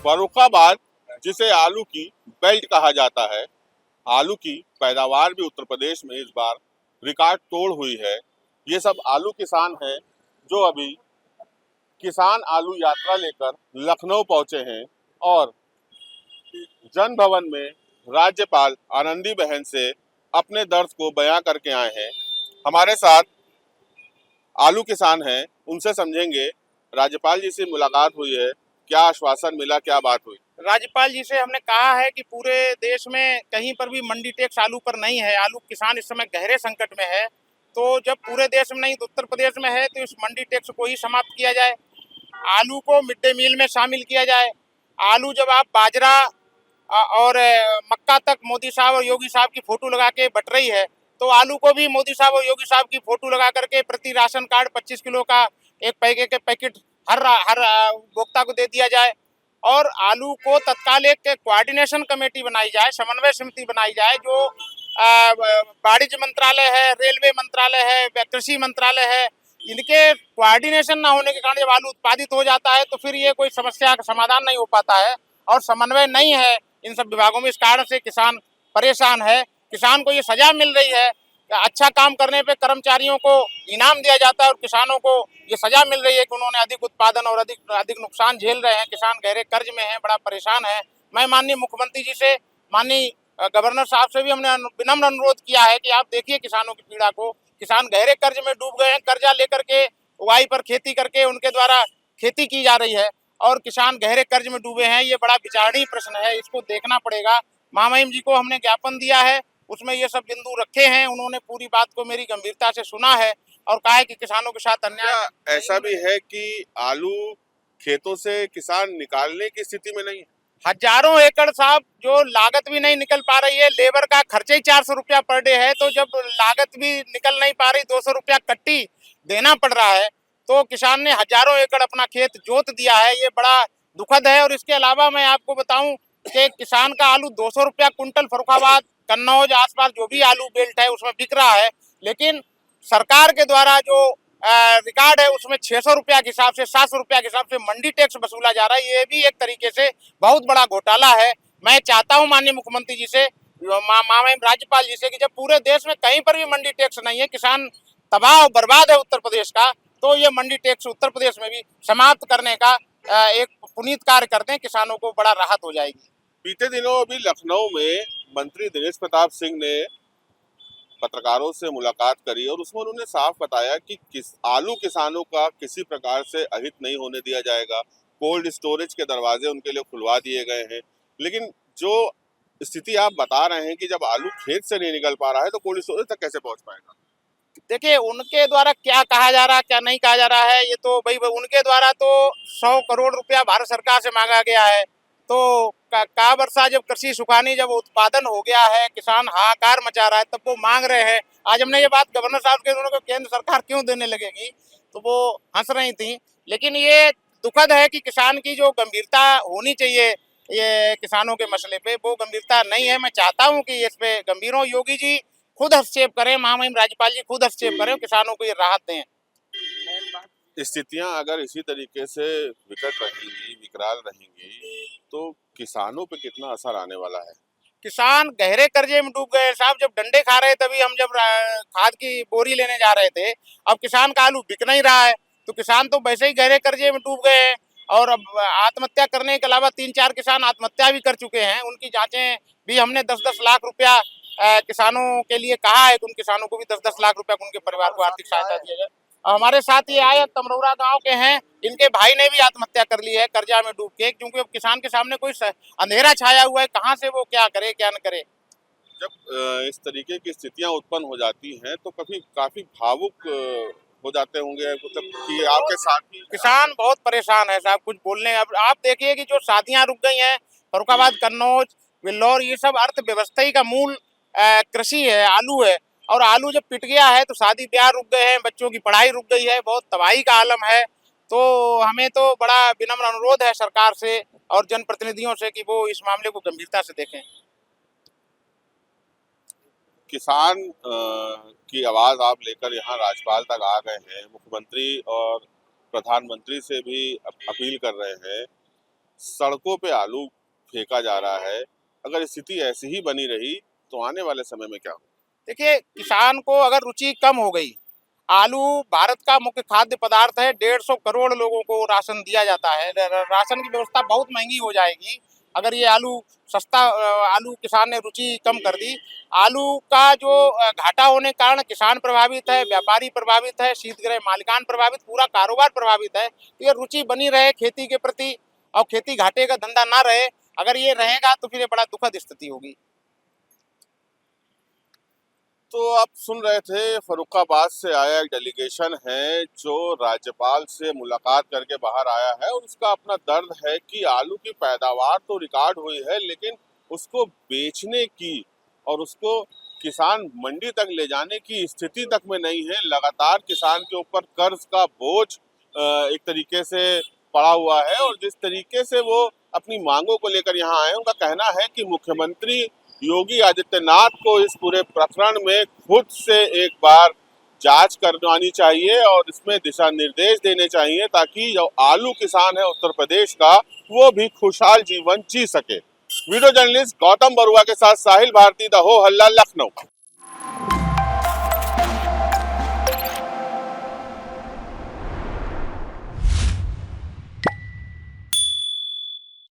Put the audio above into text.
फर्रुखाबाद, जिसे आलू की बेल्ट कहा जाता है, आलू की पैदावार भी उत्तर प्रदेश में इस बार रिकॉर्ड तोड़ हुई है। ये सब आलू किसान हैं जो अभी किसान आलू यात्रा लेकर लखनऊ पहुंचे हैं और जन भवन में राज्यपाल आनंदीबेन से अपने दर्द को बयां करके आए हैं। हमारे साथ आलू किसान हैं, उनसे समझेंगे राज्यपाल जी से मुलाकात हुई है, क्या आश्वासन मिला, क्या बात हुई। राज्यपाल जी से हमने कहा है कि पूरे देश में कहीं पर भी मंडी टैक्स आलू पर नहीं है। आलू किसान इस समय गहरे संकट में है, तो जब पूरे देश में नहीं तो उत्तर प्रदेश में है, तो इस मंडी टैक्स को ही समाप्त किया जाए। आलू को मिड डे मील में शामिल किया जाए। आलू जब आप बाजरा और मक्का तक मोदी साहब और योगी साहब की फोटो लगा के बट रही है, तो आलू को भी मोदी साहब और योगी साहब की फोटो लगा करके प्रति राशन कार्ड 25 किलो का एक पैकेट हर उपभोक्ता को दे दिया जाए। और आलू को तत्काल एक कोऑर्डिनेशन कमेटी बनाई जाए, समन्वय समिति बनाई जाए, जो वाणिज्य मंत्रालय है, रेलवे मंत्रालय है, कृषि मंत्रालय है, इनके कोऑर्डिनेशन ना होने के कारण जब आलू उत्पादित हो जाता है तो फिर ये कोई समस्या का समाधान नहीं हो पाता है और समन्वय नहीं है इन सब विभागों में। इस कारण से किसान परेशान है। किसान को ये सजा मिल रही है, अच्छा काम करने पे कर्मचारियों को इनाम दिया जाता है और किसानों को ये सजा मिल रही है कि उन्होंने अधिक उत्पादन और अधिक नुकसान झेल रहे हैं। किसान गहरे कर्ज में है, बड़ा परेशान है। मैं माननीय मुख्यमंत्री जी से, माननीय गवर्नर साहब से भी हमने विनम्र अनुरोध किया है कि आप देखिए किसानों की पीड़ा को। किसान गहरे कर्ज में डूब गए हैं, कर्जा लेकर के उगाई पर खेती करके उनके द्वारा खेती की जा रही है और किसान गहरे कर्ज में डूबे हैं। ये बड़ा विचारणीय प्रश्न है, इसको देखना पड़ेगा। महामहिम जी को हमने ज्ञापन दिया है, उसमें ये सब बिंदु रखे हैं। उन्होंने पूरी बात को मेरी गंभीरता से सुना है और कहा है कि किसानों के साथ अन्याय। ऐसा भी है कि आलू खेतों से किसान निकालने की स्थिति में नहीं है। हजारों एकड़ साहब, जो लागत भी नहीं निकल पा रही है, लेबर का खर्चा ही 400 रुपया पर डे है, तो जब लागत भी निकल नहीं पा रही, 200 रुपया कट्टी देना पड़ रहा है, तो किसान ने हजारों एकड़ अपना खेत जोत दिया है। ये बड़ा दुखद है। और इसके अलावा मैं आपको बताऊं कि किसान का आलू 200 रुपया कुंटल फर्रुखाबाद, कन्नौज आसपास जो भी आलू बेल्ट है उसमें बिक रहा है, लेकिन सरकार के द्वारा जो रिकॉर्ड है उसमें 600 रुपया के हिसाब से, 700 रुपया के हिसाब से मंडी टैक्स वसूला जा रहा है। ये भी एक तरीके से बहुत बड़ा घोटाला है। मैं चाहता हूं माननीय मुख्यमंत्री जी से, माननीय राज्यपाल जी से, कि जब पूरे देश में कहीं पर भी मंडी टैक्स नहीं है, किसान तबाह और बर्बाद है उत्तर प्रदेश का, तो ये मंडी टैक्स उत्तर प्रदेश में भी समाप्त करने का एक पुनीत कार्य करते हैं, किसानों को बड़ा राहत हो जाएगी। बीते दिनों अभी लखनऊ में मंत्री दिनेश प्रताप सिंह ने पत्रकारों से मुलाकात करी और उसमें उन्होंने साफ बताया कि आलू किसानों का किसी प्रकार से अहित नहीं होने दिया जाएगा। कोल्ड स्टोरेज के दरवाजे उनके लिए खुलवा दिए गए हैं। लेकिन जो स्थिति आप बता रहे हैं कि जब आलू खेत से नहीं निकल पा रहा है तो कोल्ड स्टोरेज तक कैसे पहुंच पाएगा। देखिए, उनके द्वारा क्या कहा जा रहा है, क्या नहीं कहा जा रहा है, ये तो भाई उनके द्वारा तो 100 करोड़ रुपया भारत सरकार से मांगा गया है। तो का वर्षा जब कृषि सुखानी, जब उत्पादन हो गया है, किसान हाहाकार मचा रहा है, तब वो मांग रहे हैं। आज हमने ये बात गवर्नर साहब के, उन्होंने केंद्र सरकार क्यों देने लगेगी, तो वो हंस रही थी। लेकिन ये दुखद है कि किसान की जो गंभीरता होनी चाहिए ये किसानों के मसले पे, वो गंभीरता नहीं है। मैं चाहता हूँ कि इस पे गंभीर हो, योगी जी खुद हस्तक्षेप करें, महामहिम राज्यपाल जी खुद हस्तक्षेप करें, किसानों को ये राहत दें। स्थितियां अगर इसी तरीके से विकट रहेंगी, विकराल रहेंगी, तो किसानों पे कितना असर आने वाला है। किसान गहरे कर्जे में डूब गए साहब। जब डंडे खा रहे तभी हम जब खाद की बोरी लेने जा रहे थे, अब किसान का आलू बिक नहीं रहा है, तो किसान तो वैसे ही गहरे कर्जे में डूब गए हैं। और अब आत्महत्या करने के अलावा 3-4 किसान आत्महत्या भी कर चुके हैं। उनकी जांचें भी हमने 10-10 लाख रुपया किसानों के लिए कहा है कि उन किसानों को भी 10-10 लाख रुपया उनके परिवार को आर्थिक सहायता दिया जाए। हमारे साथ ये आए तमरौरा गांव के हैं, इनके भाई ने भी आत्महत्या कर ली है कर्जा में डूब के, क्योंकि अब किसान के सामने कोई अंधेरा छाया हुआ है, कहाँ से वो क्या करे क्या न करे। जब इस तरीके की स्थितियां उत्पन्न हो जाती हैं तो काफी भावुक हो जाते होंगे, मतलब कि आपके साथी किसान बहुत परेशान है साहब, कुछ बोलने। अब आप देखिए कि जो शादियां रुक गई हैं फर्रुखाबाद, कन्नौज, विल्लौर, ये सब अर्थव्यवस्था ही का मूल कृषि है, आलू है। और आलू जब पिट गया है तो शादी ब्याह रुक गए हैं, बच्चों की पढ़ाई रुक गई है, बहुत तबाही का आलम है। तो हमें तो बड़ा विनम्र अनुरोध है सरकार से और जनप्रतिनिधियों से कि वो इस मामले को गंभीरता से देखें। किसान की आवाज आप लेकर यहाँ राज्यपाल तक आ गए हैं, मुख्यमंत्री और प्रधानमंत्री से भी अपील कर रहे हैं। सड़कों पे आलू फेंका जा रहा है। अगर स्थिति ऐसी ही बनी रही तो आने वाले समय में क्या हो? देखिए, किसान को अगर रुचि कम हो गई, आलू भारत का मुख्य खाद्य पदार्थ है, 150 करोड़ लोगों को राशन दिया जाता है, राशन की व्यवस्था बहुत महंगी हो जाएगी अगर ये आलू सस्ता आलू किसान ने रुचि कम कर दी। आलू का जो घाटा होने के कारण किसान प्रभावित है, व्यापारी प्रभावित है, शीतगृह मालिकान प्रभावित, पूरा कारोबार प्रभावित है। तो ये रुचि बनी रहे खेती के प्रति और खेती घाटे का धंधा ना रहे, अगर ये रहेगा तो फिर ये बड़ा दुखद स्थिति होगी। तो आप सुन रहे थे, फर्रुखाबाद से आया एक डेलीगेशन है जो राज्यपाल से मुलाकात करके बाहर आया है और उसका अपना दर्द है कि आलू की पैदावार तो रिकॉर्ड हुई है लेकिन उसको बेचने की और उसको किसान मंडी तक ले जाने की स्थिति तक में नहीं है। लगातार किसान के ऊपर कर्ज का बोझ एक तरीके से पड़ा हुआ है और जिस तरीके से वो अपनी मांगों को लेकर यहाँ आए, उनका कहना है कि मुख्यमंत्री योगी आदित्यनाथ को इस पूरे प्रकरण में खुद से एक बार जांच करवानी चाहिए और इसमें दिशा निर्देश देने चाहिए ताकि जो आलू किसान है उत्तर प्रदेश का वो भी खुशहाल जीवन जी सके। वीडियो जर्नलिस्ट गौतम बरुआ के साथ साहिल भारती, द हो हल्ला, लखनऊ।